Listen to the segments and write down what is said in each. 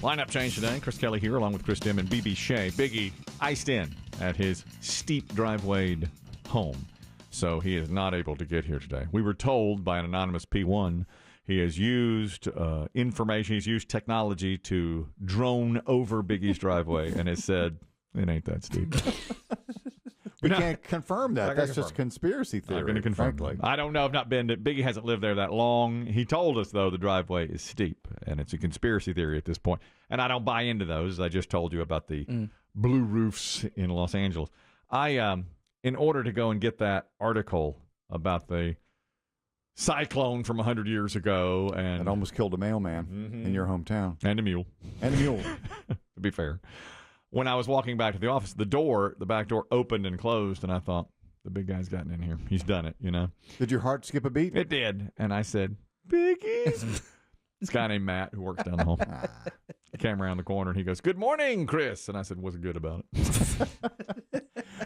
Lineup change today. Chris Kelly here along with Chris Demm and BB Shea. Biggie iced in at his steep driveway home, so he is not able to get here today. We were told by an anonymous P1 he has used information, he's used technology to drone over Biggie's driveway and has said, it ain't that steep. We can't confirm that. That's just conspiracy theory. I'm going to confirm. Frankly. I don't know. I've not been. Biggie hasn't lived there that long. He told us, though, the driveway is steep, and it's a conspiracy theory at this point. And I don't buy into those. I just told you about the blue roofs in Los Angeles. In order to go and get that article about the cyclone from 100 years ago. And it almost killed a mailman in your hometown. And a mule. To be fair. When I was walking back to the office, the back door opened and closed, and I thought, the big guy's gotten in here. He's done it, you know. Did your heart skip a beat? It did. And I said, Biggie. This guy named Matt who works down the hall. He came around the corner, and he goes, good morning, Chris. And I said, what's good about it?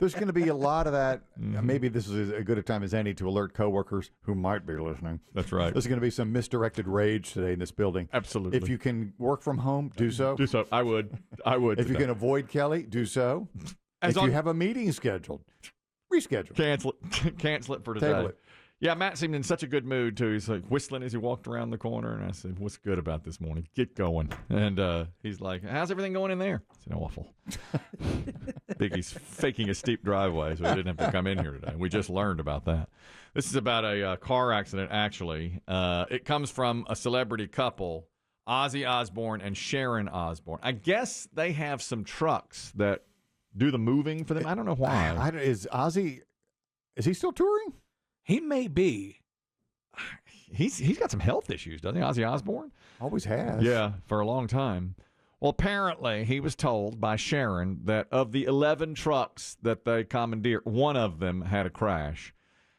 There's going to be a lot of that. Maybe this is as good a time as any to alert coworkers who might be listening. That's right. There's going to be some misdirected rage today in this building. Absolutely. If you can work from home, do so. Do so. I would. If you can avoid Kelly, do so. If you have a meeting scheduled, reschedule. Cancel it for today. Table it. Yeah, Matt seemed in such a good mood, too. He's like whistling as he walked around the corner, and I said, what's good about this morning? Get going. And he's like, how's everything going in there? I said, awful. Biggie's faking a steep driveway, so he didn't have to come in here today. We just learned about that. This is about a car accident, actually. It comes from a celebrity couple, Ozzy Osbourne and Sharon Osbourne. I guess they have some trucks that do the moving for them. I don't know why. Is he still touring? He may be. He's got some health issues, doesn't he, Ozzy Osbourne? Always has. Yeah, for a long time. Well, apparently he was told by Sharon that of the 11 trucks that they commandeered, one of them had a crash.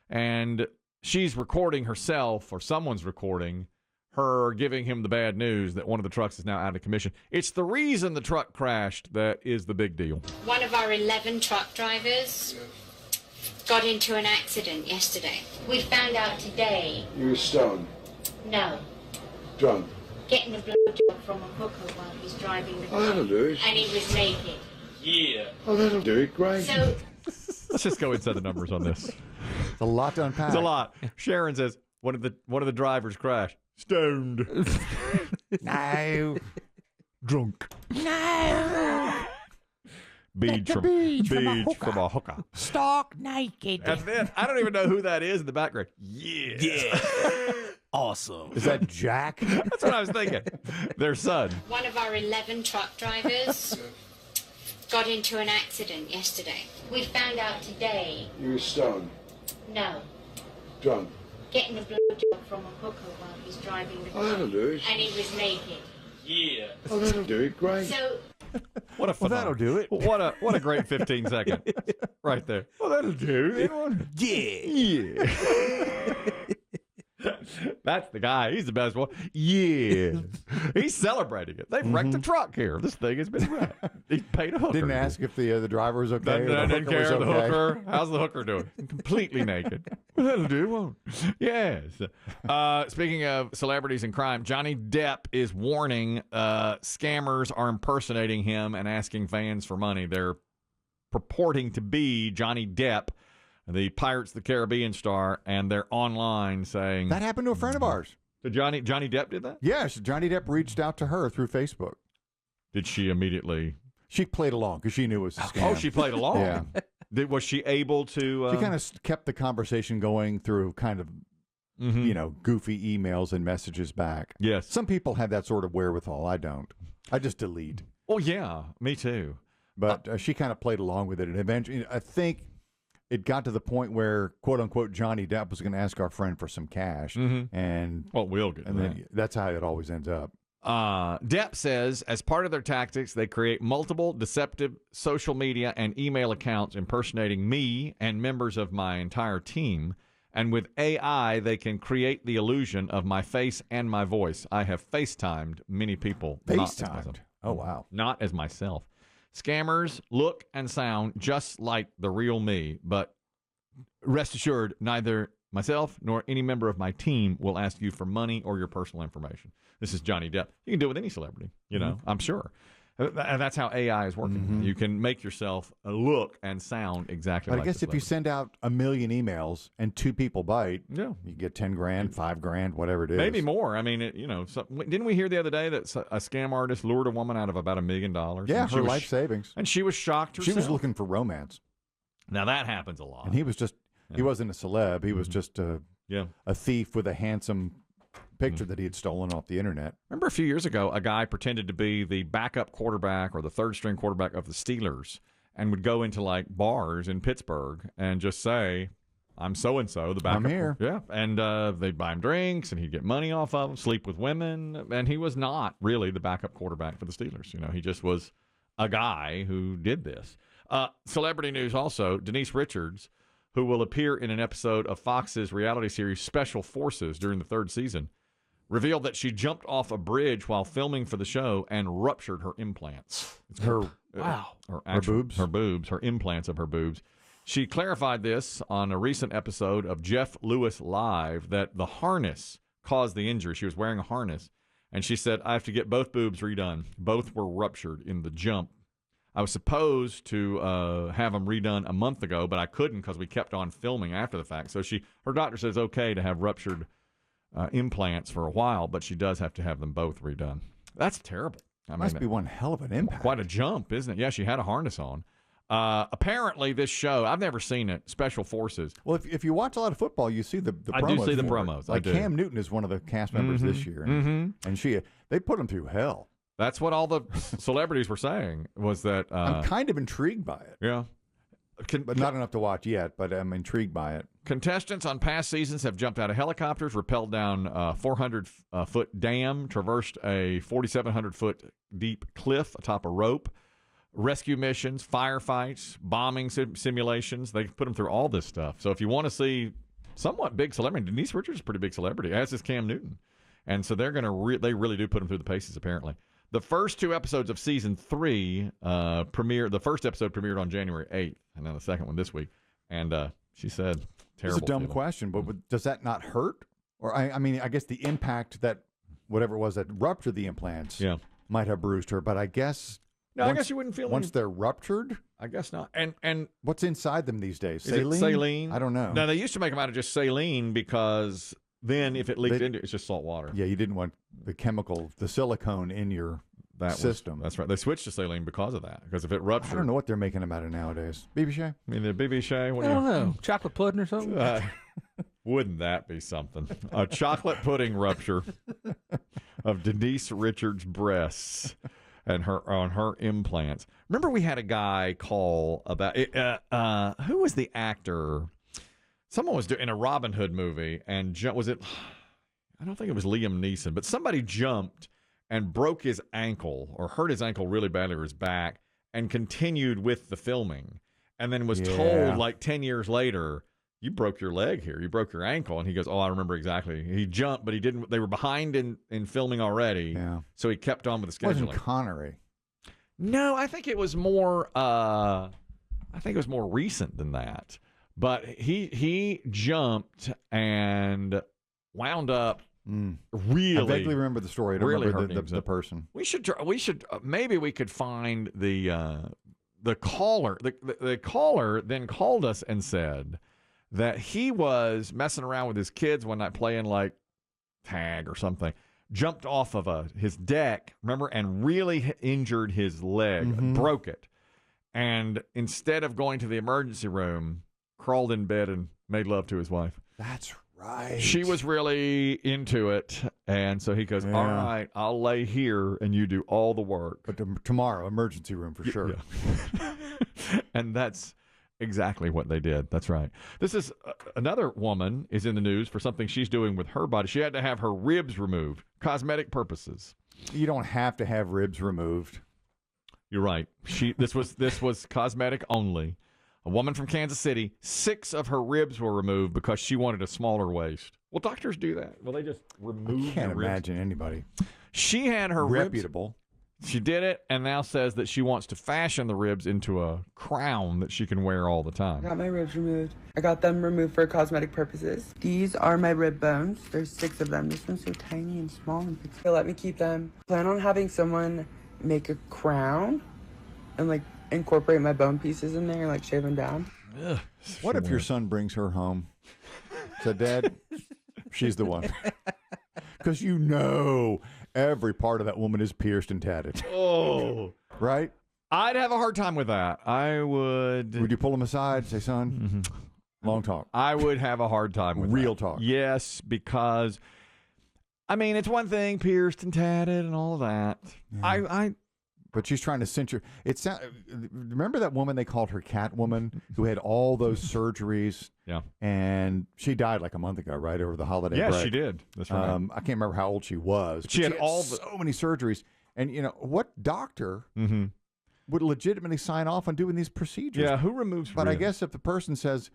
And she's recording herself, or someone's recording her giving him the bad news that one of the trucks is now out of commission. It's the reason the truck crashed that is the big deal. One of our 11 truck drivers got into an accident yesterday. We found out today. You were stoned? No. Drunk? Getting a blowjob from a hooker while he's driving the car. Oh, that'll do it. And he was naked. Yeah. Oh, that'll do it. Great. So, let's just go inside the numbers on this. It's a lot to unpack. It's a lot. Sharon says one of the drivers crashed. Stoned. No. Drunk. No. Beach from a hooker. Stark naked. And then, I don't even know who that is in the background. Yeah. Awesome. Is that Jack? That's what I was thinking. Their son. one of our 11 truck drivers got into an accident yesterday. We found out today. You were stoned? No. Drunk? Getting a blowjob from a hooker while he's driving the car. Oh, that'll do it. And he was naked. Yeah. Oh, that'll do it. Great. So, What a that'll do it. What a great 15 second right there. Well, that'll do it. Yeah. That's the guy. He's the best one. Yeah. He's celebrating it. They've wrecked a truck here. This thing has been wrecked. He paid a hooker. Didn't ask if the driver was okay. Didn't care. The hooker. How's the hooker doing? Completely naked. Well, that'll do, won't it? Yes. Speaking of celebrities and crime, Johnny Depp is warning scammers are impersonating him and asking fans for money. They're purporting to be Johnny Depp, the Pirates of the Caribbean star, and they're online saying... That happened to a friend of ours. So Johnny Depp did that? Yes, Johnny Depp reached out to her through Facebook. Did she immediately... She played along because she knew it was a scam. Oh, she played along? Yeah. Was she able to... She kind of kept the conversation going through kind of, goofy emails and messages back. Yes. Some people have that sort of wherewithal. I don't. I just delete. Oh, yeah. Me too. But she kind of played along with it. And eventually, I think... It got to the point where, quote unquote, Johnny Depp was going to ask our friend for some cash, and we'll get. And then that's how it always ends up. Depp says, as part of their tactics, they create multiple deceptive social media and email accounts impersonating me and members of my entire team. And with AI, they can create the illusion of my face and my voice. I have FaceTimed many people. FaceTimed? Oh, wow. Not as myself. Scammers look and sound just like the real me, but rest assured, neither myself nor any member of my team will ask you for money or your personal information. This is Johnny Depp. You can do it with any celebrity, I'm sure. And that's how AI is working. You can make yourself look and sound exactly But like I guess if you send out 1 million emails and 2 people bite, you get 10 grand, 5 grand, whatever it is. Maybe more. I mean, didn't we hear the other day that a scam artist lured a woman out of about $1 million? Yeah, her life savings. And she was shocked herself. She was looking for romance. Now that happens a lot. And he was just, he wasn't a celeb. He was just a thief with a handsome picture that he had stolen off the internet. Remember a few years ago, a guy pretended to be the backup quarterback or the third-string quarterback of the Steelers and would go into, like, bars in Pittsburgh and just say, I'm so-and-so, the backup. I'm here. Yeah, and they'd buy him drinks, and he'd get money off of them, sleep with women, and he was not really the backup quarterback for the Steelers. He just was a guy who did this. Celebrity news also, Denise Richards, who will appear in an episode of Fox's reality series Special Forces during the 3rd season, revealed that she jumped off a bridge while filming for the show and ruptured her implants. Her boobs? Her boobs, her implants of her boobs. She clarified this on a recent episode of Jeff Lewis Live that the harness caused the injury. She was wearing a harness, and she said, I have to get both boobs redone. Both were ruptured in the jump. I was supposed to have them redone a month ago, but I couldn't because we kept on filming after the fact. So her doctor says okay to have ruptured implants for a while, but she does have to have them both redone. That's terrible. Must be one hell of an impact. Quite a jump, isn't it? Yeah, she had a harness on. Apparently, this show, I've never seen it, Special Forces. Well, if you watch a lot of football, you see the promos. I do see the promos. Like Cam Newton is one of the cast members this year, and they put him through hell. That's what all the celebrities were saying, was that... I'm kind of intrigued by it. Yeah. But not enough to watch yet, but I'm intrigued by it. Contestants on past seasons have jumped out of helicopters, rappelled down a 400-foot dam, traversed a 4,700-foot deep cliff atop a rope, rescue missions, firefights, bombing simulations. They put them through all this stuff. So if you want to see somewhat big celebrity, Denise Richards is a pretty big celebrity, as is Cam Newton. And so they're going to they really do put them through the paces, apparently. The first 2 episodes of season 3 premiered. The first episode premiered on January 8th, and then the second one this week. And she said, terrible. It's a dumb question, but does that not hurt? Or I mean, I guess the impact that whatever it was that ruptured the implants might have bruised her. But I guess I guess you wouldn't feel once they're ruptured. I guess not. And what's inside them these days? Saline? Saline? I don't know. No, they used to make them out of just saline because then if it leaked into it, it's just salt water. Yeah, you didn't want the chemical, the silicone in your system. That's right. They switched to saline because of that. Because if it ruptured... I don't know what they're making them out of nowadays. BB Shea? I mean, the BB Shea? I don't know. Chocolate pudding or something? Wouldn't that be something? A chocolate pudding rupture of Denise Richards' breasts and her implants. Remember we had a guy call about... who was the actor... Someone was in a Robin Hood movie, and was it? I don't think it was Liam Neeson, but somebody jumped and broke his ankle or hurt his ankle really badly or his back, and continued with the filming, and then was told like 10 years later, "You broke your leg here. You broke your ankle." And he goes, "Oh, I remember exactly. He jumped, but he didn't. They were behind in filming already, so he kept on with the scheduling." Wasn't Connery? No, I think it was more. I think it was more recent than that. But he jumped and wound up really. I vaguely remember the story. I don't really remember the person. We should maybe we could find the caller. The caller then called us and said that he was messing around with his kids one night playing like tag or something. Jumped off of his deck, remember, and really injured his leg, broke it, and instead of going to the emergency room, crawled in bed and made love to his wife. That's right. She was really into it, and so he goes, all right, I'll lay here, and you do all the work. But tomorrow, emergency room for sure. Yeah. And that's exactly what they did. That's right. This is another woman is in the news for something she's doing with her body. She had to have her ribs removed, cosmetic purposes. You don't have to have ribs removed. You're right. This was cosmetic only. A woman from Kansas City, 6 of her ribs were removed because she wanted a smaller waist. Well, doctors do that. Well, they just remove I can't the ribs. imagine anybody. She had her reputable. She did it and now says that she wants to fashion the ribs into a crown that she can wear all the I time. got my ribs removed. I got them removed for cosmetic purposes. These are my rib bones. There's 6 of them. This one's so tiny and small and big. They let me keep them. Plan on having someone make a crown and like incorporate my bone pieces in there and like shave them down. Ugh, What if your son brings her home? Said, Dad, she's the one. Because you know every part of that woman is pierced and tatted. Oh. Right? I'd have a hard time with that. I would. Would you pull him aside, say, son, long talk? I would have a hard time with Real that. talk. Yes, because, I mean, it's one thing, pierced and tatted and all of that. Yeah. But she's trying to censure. Remember that woman they called her Catwoman, who had all those surgeries? Yeah. And she died like a month ago, right, over the holiday break. Yes, she did. That's right. I can't remember how old she was. But She had all so many surgeries. And, what doctor would legitimately sign off on doing these procedures? Yeah, who removes But I ribs? guess if the person says,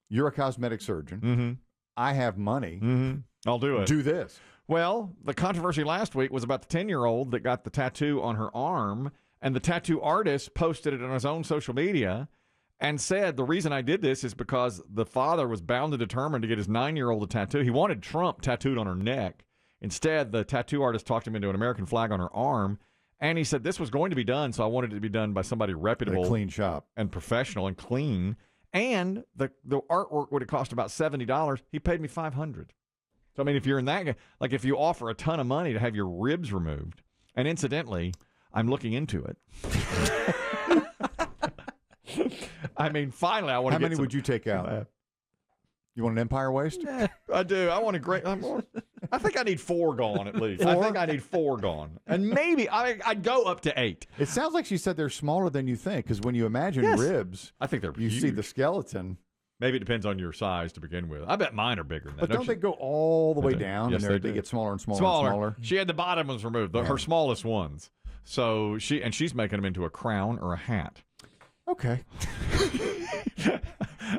you're a cosmetic surgeon, I have money, I'll do it. do this. Well, the controversy last week was about the 10-year-old that got the tattoo on her arm, and the tattoo artist posted it on his own social media and said, the reason I did this is because the father was bound and determined to get his 9-year-old a tattoo. He wanted Trump tattooed on her neck. Instead, the tattoo artist talked him into an American flag on her arm, and he said this was going to be done, so I wanted it to be done by somebody reputable. A clean shop. And professional and clean. And the artwork would have cost about $70. He paid me $500. So, I mean, if you're in that, like if you offer a ton of money to have your ribs removed, and incidentally, I'm looking into it. I mean, finally, I want to How many would you take out? You want an Empire waist? I do. I want a great. I think I need 4 gone at least. I think I need 4 gone. And maybe I'd go up to 8. It sounds like she said they're smaller than you think, because when you imagine Yes. ribs, I think they're you huge. see the skeleton. Maybe it depends on your size to begin with. I bet mine are bigger than that. But don't they go all the way down Yes, and they they do. get smaller and smaller, Smaller. and smaller? She had the bottom ones removed, her smallest ones. So she's making them into a crown or a hat. Okay.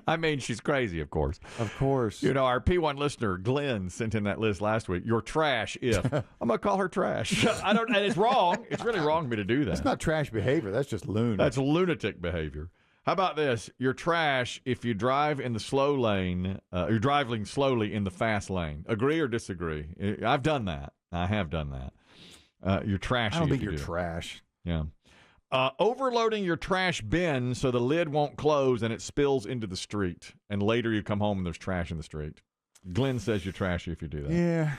I mean, she's crazy, of course. Of course. Our P1 listener, Glenn, sent in that list last week. You're trash if. I'm going to call her trash. And it's wrong. It's really wrong of me to do that. That's not trash behavior. That's just loon. That's lunatic behavior. How about this? You're trash if you drive in the slow lane. You're driving slowly in the fast lane. Agree or disagree? I've done that. I have done that. You're trashy. I don't if think you you're do. trash. Yeah. Overloading your trash bin so the lid won't close and it spills into the street. And later you come home and there's trash in the street. Glenn says you're trashy if you do that. Yeah.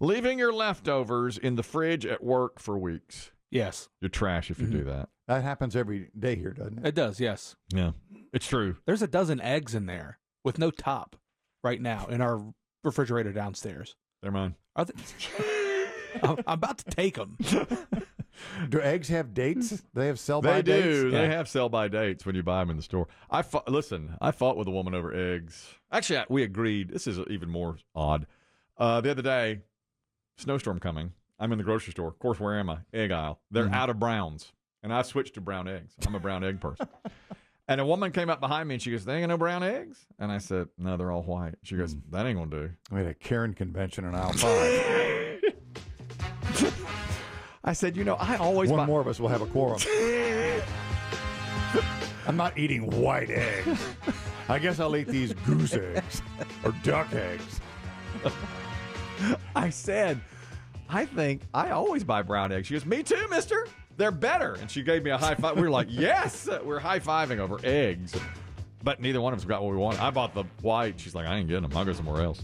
Leaving your leftovers in the fridge at work for weeks. Yes, You're trash if you do that. That happens every day here, doesn't it? it does. Yes, Yeah. It's true. there's a dozen eggs in there with no top right now in our refrigerator downstairs. They're mine. Are they... I'm about to take them. Do eggs have dates? Do they have sell-by They dates? do. They Yeah. have sell-by dates when you buy them in the store. I fought with a woman over eggs. Actually, we agreed. This is even more odd. The other day, snowstorm coming. I'm in the grocery store. Of course, where am I? Egg aisle. They're out of browns. And I switched to brown eggs. I'm a brown egg person. And a woman came up behind me and she goes, "They ain't got no brown eggs?" And I said, "No, they're all white." She goes, "That ain't going to do." We had a Karen convention in aisle 5. I said, I always One buy. more of us will have a quorum. I'm not eating white eggs. I guess I'll eat these goose eggs or duck eggs. I said, "I think I always buy brown eggs." She goes, "Me too, mister. They're better." And she gave me a high five. We were like, yes, we're high-fiving over eggs. But neither one of us got what we wanted. I bought the white. She's like, "I ain't getting them. I'll go somewhere else."